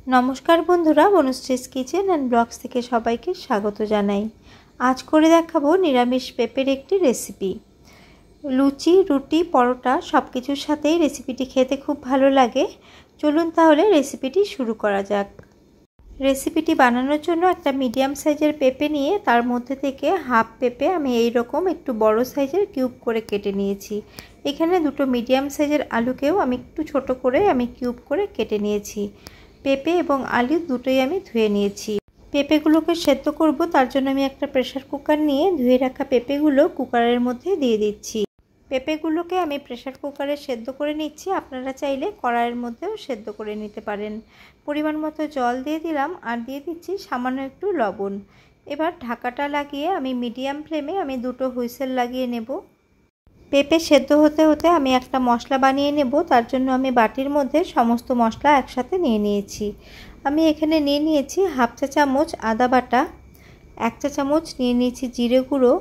नमस्कार बंधुरा बनुश्रीज kitchen and blogs থেকে সবাইকে স্বাগত জানাই। আজ করে দেখাবো নিরামিষ পেঁপের একটি রেসিপি। লুচি, রুটি, পরোটা সবকিছুর সাথেই রেসিপিটি খেতে খুব ভালো লাগে। চলুন তাহলে রেসিপিটি শুরু করা যাক। রেসিপিটি বানানোর জন্য একটা মিডিয়াম সাইজের পেঁপে নিয়ে তার মধ্যে থেকে হাফ পেঁপে আমি এই রকম একটু বড় সাইজের কিউব করে কেটে নিয়েছি। এখানে দুটো মিডিয়াম সাইজের আলুকেও আমি একটু ছোট করে কিউব করে কেটে নিয়েছি। পেঁপে এবং আলু দুটোই আমি ধুয়ে নিয়েছি। পেঁপেগুলোকে সেদ্ধ করব, তার জন্য আমি একটা প্রেসার কুকার নিয়ে ধুয়ে রাখা পেঁপেগুলো কুকারের মধ্যে দিয়ে দিচ্ছি। পেঁপেগুলোকে আমি প্রেসার কুকারে সেদ্ধ করে নিচ্ছি, আপনারা চাইলে কড়াইয়ের মধ্যেও সেদ্ধ করে নিতে পারেন। পরিমাণ মতো জল দিয়ে দিলাম আর দিয়ে দিচ্ছি সামান্য একটু লবণ। এবার ঢাকাটা লাগিয়ে আমি মিডিয়াম ফ্লেমে দুটো হুইসেল লাগিয়ে নেব। পেঁপে সেদ্ধ হতে হতে আমি একটা মশলা বানিয়ে নেব। তার জন্য আমি বাটির মধ্যে সমস্ত মশলা একসাথে নিয়ে নিয়েছি। আমি এখানে নিয়ে নিয়েছি হাফ চা চামচ আদা বাটা, 1 চা চামচ নিয়ে নিয়েছি জিরে গুঁড়ো,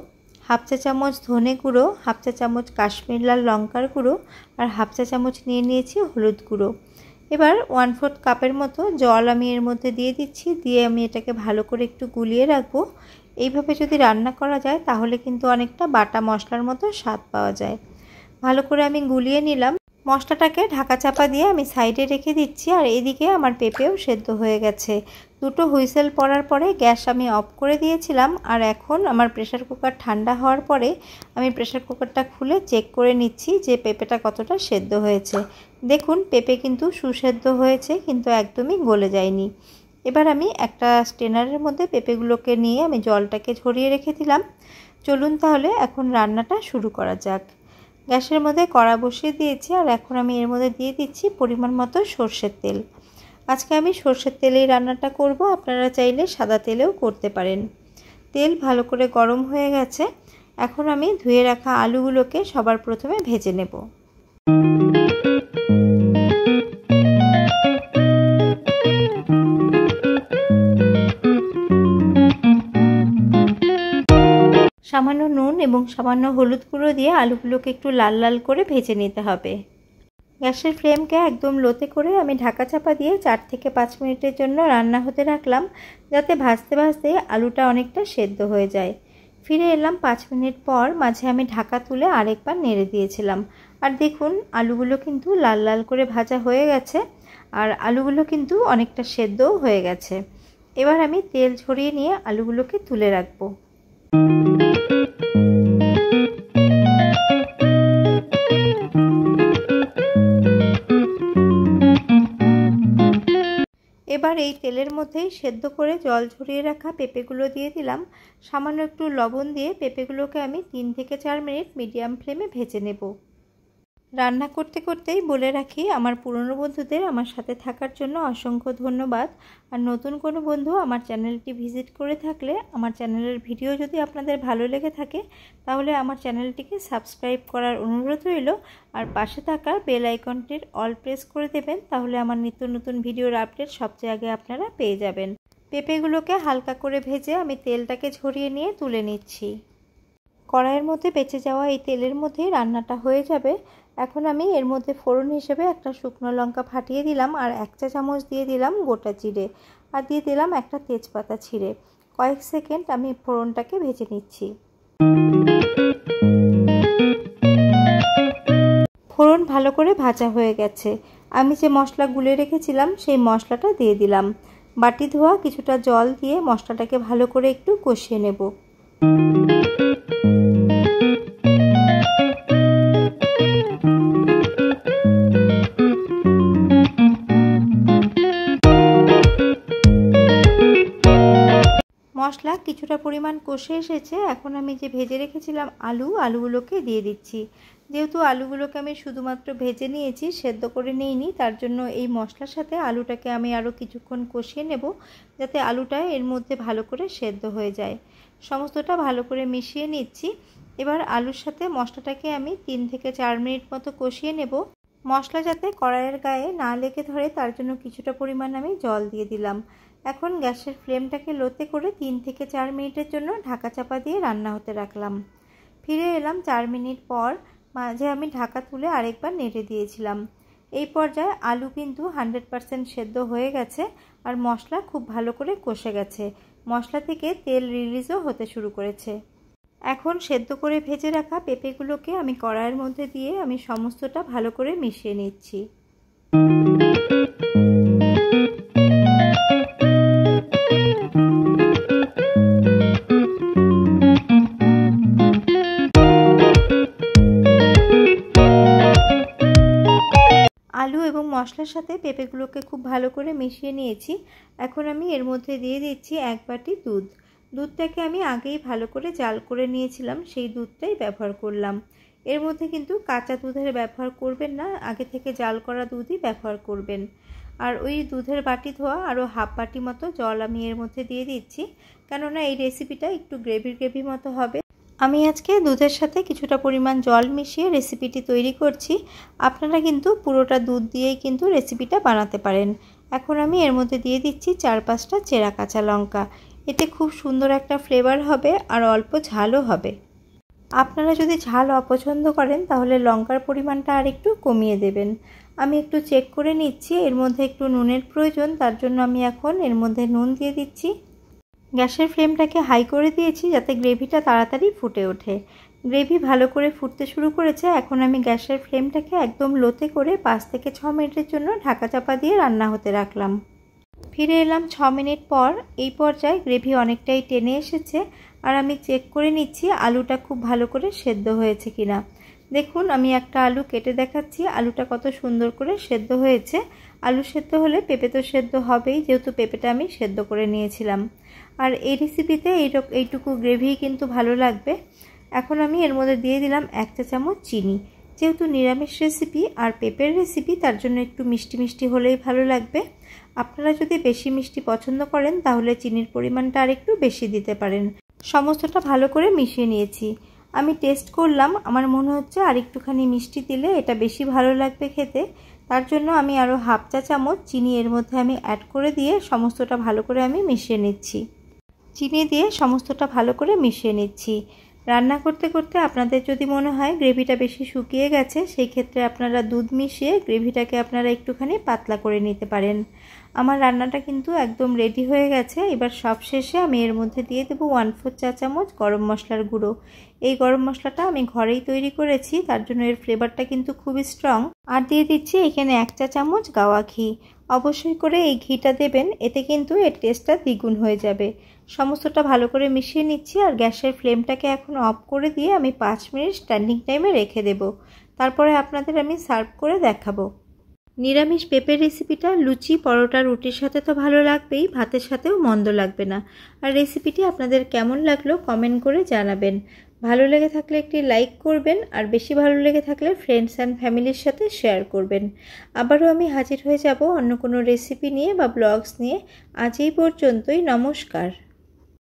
হাফ চা চামচ ধনে গুঁড়ো, হাফ চা চামচ কাশ্মীর লাল লঙ্কার গুঁড়ো আর হাফ চা চামচ নিয়ে নিয়েছি হলুদ গুঁড়ো। এবার 1/4 কাপের মতো জল আমি এর মধ্যে দিয়ে দিচ্ছি। দিয়ে আমি এটাকে ভালো করে একটু গুলিয়ে রাখবো। এইভাবে যদি রান্না করা যায় তাহলে কিন্তু অনেকটা বাটা মশলার মতো স্বাদ পাওয়া যায়। ভালো করে আমি গুলিয়ে নিলাম। মশলাটাকে ঢাকা চাপা দিয়ে আমি সাইডে রেখে দিচ্ছি। আর এদিকে আমার পেঁপেও সেদ্ধ হয়ে গেছে। দুটো হুইসেল পড়ার পরে গ্যাস আমি অফ করে দিয়েছিলাম। আর এখন আমার প্রেসার কুকার ঠান্ডা হওয়ার পরে আমি প্রেসার কুকারটা খুলে চেক করে নিচ্ছি যে পেঁপেটা কতটা সেদ্ধ হয়েছে। দেখুন পেঁপে কিন্তু সুসেদ্ধ হয়েছে, কিন্তু একদমই গলে যায়নি। এবার আমি একটা স্ট্রেনারের মধ্যে পেঁপেগুলোকে নিয়ে আমি জলটাকে ঝরিয়ে রেখে দিলাম। চলুন তাহলে এখন রান্নাটা শুরু করা যাক। গ্যাসের মধ্যে কড়া বসিয়ে দিয়েছি আর এখন আমি এর মধ্যে দিয়ে দিচ্ছি পরিমাণ মতো সর্ষের তেল। আজকে আমি সর্ষের তেলেই রান্নাটা করব, আপনারা চাইলে সাদা তেলেও করতে পারেন। তেল ভালো করে গরম হয়ে গেছে। এখন আমি ধুয়ে রাখা আলুগুলোকে সবার প্রথমে ভেজে নেব। সামান্য নুন এবং সামান্য হলুদ গুঁড়ো দিয়ে আলুগুলোকে একটু লাল লাল করে ভেজে নিতে হবে। গ্যাসের ফ্লেমকে একদম লোতে করে আমি ঢাকা চাপা দিয়ে 4 থেকে 5 মিনিটের জন্য রান্না হতে রাখলাম, যাতে ভাজতে ভাজতে আলুটা অনেকটা সেদ্ধ হয়ে যায়। ফিরে এলাম 5 মিনিট পর। মাঝে আমি ঢাকা তুলে আরেকবার নেড়ে দিয়েছিলাম। আর দেখুন আলুগুলো কিন্তু লাল লাল করে ভাজা হয়ে গেছে আর আলুগুলো কিন্তু অনেকটা সেদ্ধও হয়ে গেছে। এবার আমি তেল ঝরিয়ে নিয়ে আলুগুলোকে তুলে রাখবো। এবার এই তেলের মধ্যেই সেদ্ধ করে জল ঝরিয়ে রাখা পেঁপেগুলো দিয়ে দিলাম। সামান্য একটু লবণ দিয়ে পেঁপেগুলোকে আমি 3 থেকে 4 মিনিট মিডিয়াম ফ্লেমে ভেজে নেব। রান্না করতে করতেই বলে রাখি, আমার পুরনো বন্ধুদের আমার সাথে থাকার জন্য অসংখ্য ধন্যবাদ। আর নতুন কোনো বন্ধু আমার চ্যানেলটি ভিজিট করে থাকলে আমার চ্যানেলের ভিডিও যদি আপনাদের ভালো লেগে থাকে তাহলে আমার চ্যানেলটিকে সাবস্ক্রাইব করার অনুরোধ রইল। আর পাশে থাকা বেল আইকনটির অল প্রেস করে দেবেন, তাহলে আমার নিত্য নতুন ভিডিওর আপডেট সবচেয়ে আগে আপনারা পেয়ে যাবেন। পেঁপেগুলোকে হালকা করে ভেজে আমি তেলটাকে ঝরিয়ে নিয়ে তুলে নিচ্ছি। কড়াইয়ের মধ্যে বেঁচে যাওয়া এই তেলের মধ্যেই রান্নাটা হয়ে যাবে। এখন আমি এর মধ্যে ফোড়ন হিসেবে একটা শুকনো লঙ্কা ফাটিয়ে দিলাম আর 1 চা চামচ দিয়ে দিলাম গোটা জিরে আর দিয়ে দিলাম একটা তেজপাতা ছিঁড়ে। কয়েক সেকেন্ড আমি ফোড়নটাকে ভেজে নিচ্ছি। ফোড়ন ভালো করে ভাজা হয়ে গেছে। আমি যে মশলা গুলে রেখেছিলাম সেই মশলাটা দিয়ে দিলাম। বাটি ধোয়া কিছুটা জল দিয়ে মশলাটাকে ভালো করে একটু কষিয়ে নেব। মশলা কিছুটা পরিমাণ কষে এসেছে। এখন আমি যে ভেজে রেখেছিলাম আলুগুলোকে দিয়ে দিচ্ছি। যেহেতু আলুগুলোকে আমি শুধুমাত্র ভেজে নিয়েছি, সেদ্ধ করে নিইনি, তার জন্য এই মশলার সাথে আলুটাকে আমি আরও কিছুক্ষণ কষিয়ে নেব, যাতে আলুটা এর মধ্যে ভালো করে সেদ্ধ হয়ে যায়। সমস্তটা ভালো করে মিশিয়ে নিচ্ছি। এবার আলুর সাথে মশলাটাকে আমি 3 থেকে 4 মিনিট মতো কষিয়ে নেব। মশলা যাতে কড়াইয়ের গায়ে না লেগে ধরে তার জন্য কিছুটা পরিমাণ আমি জল দিয়ে দিলাম। এখন গ্যাসের ফ্লেমটাকে লোতে করে 3 থেকে 4 মিনিটের জন্য ঢাকা চাপা দিয়ে রান্না হতে রাখলাম। ফিরে এলাম 4 মিনিট পর। মাঝে আমি ঢাকা তুলে আরেকবার নেড়ে দিয়েছিলাম। এই পর্যায়ে আলু কিন্তু 100% সেদ্ধ হয়ে গেছে আর মশলা খুব ভালো করে কষে গেছে, মশলা থেকে তেল রিলিজও হতে শুরু করেছে। এখন সেদ্ধ করে ভেজে রাখা পেঁপেগুলোকে আমি কড়াইয়ের মধ্যে দিয়ে আমি সমস্তটা ভালো করে মিশিয়ে নিচ্ছি। আলু এবং মশলার সাথে পেঁপেগুলোকে খুব ভালো করে মিশিয়ে নিয়েছি। এখন আমি এর মধ্যে দিয়ে দিচ্ছি 1 বাটি দুধ। দুধটাকে আমি আগেই ভালো করে জাল করে নিয়েছিলাম, সেই দুধটাই ব্যবহার করলাম। এর মধ্যে কিন্তু কাঁচা দুধের ব্যবহার করবেন না, আগে থেকে জাল করা দুধই ব্যবহার করবেন। আর ওই দুধের বাটি ধোয়া আরও হাফ বাটি মতো জল আমি এর মধ্যে দিয়ে দিচ্ছি, কেননা এই রেসিপিটা একটু গ্রেভি মতো হবে। আমি আজকে দুধের সাথে কিছুটা পরিমাণ জল মিশিয়ে রেসিপিটি তৈরি করছি। আপনারা কিন্তু পুরোটা দুধ দিয়েই কিন্তু রেসিপিটা বানাতে পারেন। এখন আমি এর মধ্যে দিয়ে দিচ্ছি 4-5টা চেরা কাঁচা লঙ্কা। এতে খুব সুন্দর একটা ফ্লেভার হবে আর অল্প ঝালও হবে। আপনারা যদি ঝাল অপছন্দ করেন তাহলে লঙ্কার পরিমাণটা আর একটু কমিয়ে দেবেন। আমি একটু চেক করে নিচ্ছি এর মধ্যে একটু নুনের প্রয়োজন, তার জন্য আমি এখন এর মধ্যে নুন দিয়ে দিচ্ছি। গ্যাসের ফ্লেমটাকে হাই করে দিয়েছি যাতে গ্রেভিটা তাড়াতাড়ি ফুটে ওঠে। গ্রেভি ভালো করে ফুটতে শুরু করেছে। এখন আমি গ্যাসের ফ্লেমটাকে একদম লোতে করে 5 থেকে 6 মিনিটের জন্য ঢাকা চাপা দিয়ে রান্না হতে রাখলাম। ফিরে এলাম 6 মিনিট পর। এই পর্যায়ে গ্রেভি অনেকটাই টেনে এসেছে আর আমি চেক করে নিচ্ছি আলুটা খুব ভালো করে সেদ্ধ হয়েছে কিনা। দেখুন আমি একটা আলু কেটে দেখাচ্ছি, আলুটা কত সুন্দর করে সেদ্ধ হয়েছে। আলু সেদ্ধ হলে পেঁপে তো সেদ্ধ হবেই, যেহেতু পেঁপেটা আমি সেদ্ধ করে নিয়েছিলাম। আর এই রেসিপিতে এইটুকু গ্রেভি কিন্তু ভালো লাগবে। এখন আমি এর মধ্যে দিয়ে দিলাম 1 চা চামচ চিনি। যেহেতু নিরামিষ রেসিপি আর পেঁপের রেসিপি, তার জন্য একটু মিষ্টি মিষ্টি হলেই ভালো লাগবে। আপনারা যদি বেশি মিষ্টি পছন্দ করেন তাহলে চিনির পরিমাণটা আর একটু বেশি দিতে পারেন। সমস্তটা ভালো করে মিশিয়ে নিয়েছি। আমি টেস্ট করলাম, আমার মনে হচ্ছে আর একটুখানি মিষ্টি দিলে এটা বেশি ভালো লাগবে খেতে। তার জন্য আমি আরও হাফ চা চামচ চিনি এর মধ্যে আমি অ্যাড করে দিয়ে সমস্তটা ভালো করে আমি মিশিয়ে নিচ্ছি। চিনি দিয়ে সমস্তটা ভালো করে মিশিয়ে নিচ্ছি। রান্না করতে করতে আপনাদের যদি মনে হয় গ্রেভিটা বেশি শুকিয়ে গেছে, সেই ক্ষেত্রে আপনারা দুধ মিশিয়ে গ্রেভিটাকে আপনারা একটুখানি পাতলা করে নিতে পারেন। আমার রান্নাটা কিন্তু একদম রেডি হয়ে গেছে। এবার সব শেষে আমি এর মধ্যে দিয়ে দেবো 1/4 চা চামচ গরম মশলার গুঁড়ো। এই গরম মশলাটা আমি ঘরেই তৈরি করেছি, তার জন্য এর ফ্লেভারটা কিন্তু খুবই স্ট্রং। আর দিয়ে দিচ্ছি এখানে 1 চা চামচ গাওয়া ঘি। অবশ্যই করে এই ঘিটা দেবেন, এতে কিন্তু এর টেস্টটা দ্বিগুণ হয়ে যাবে। সমস্তটা ভালো করে মিশিয়ে নিচ্ছি আর গ্যাসের ফ্লেমটাকে এখন অফ করে দিয়ে আমি 5 মিনিট স্ট্যান্ডিং টাইমে রেখে দেব। তারপরে আপনাদের আমি সার্ভ করে দেখাবো। নিরামিষ পেঁপের রেসিপিটা লুচি, পরোটা, রুটির সাথে তো ভালো লাগবেই, ভাতের সাথেও মন্দ লাগবে না। আর রেসিপিটি আপনাদের কেমন লাগলো কমেন্ট করে জানাবেন। ভালো লেগে থাকলে একটি লাইক করবেন আর বেশি ভালো লেগে থাকলে ফ্রেন্ডস অ্যান্ড ফ্যামিলির সাথে শেয়ার করবেন। আবারও আমি হাজির হয়ে যাব অন্য কোনো রেসিপি নিয়ে বা ব্লগস নিয়ে। আজ এই পর্যন্তই, নমস্কার।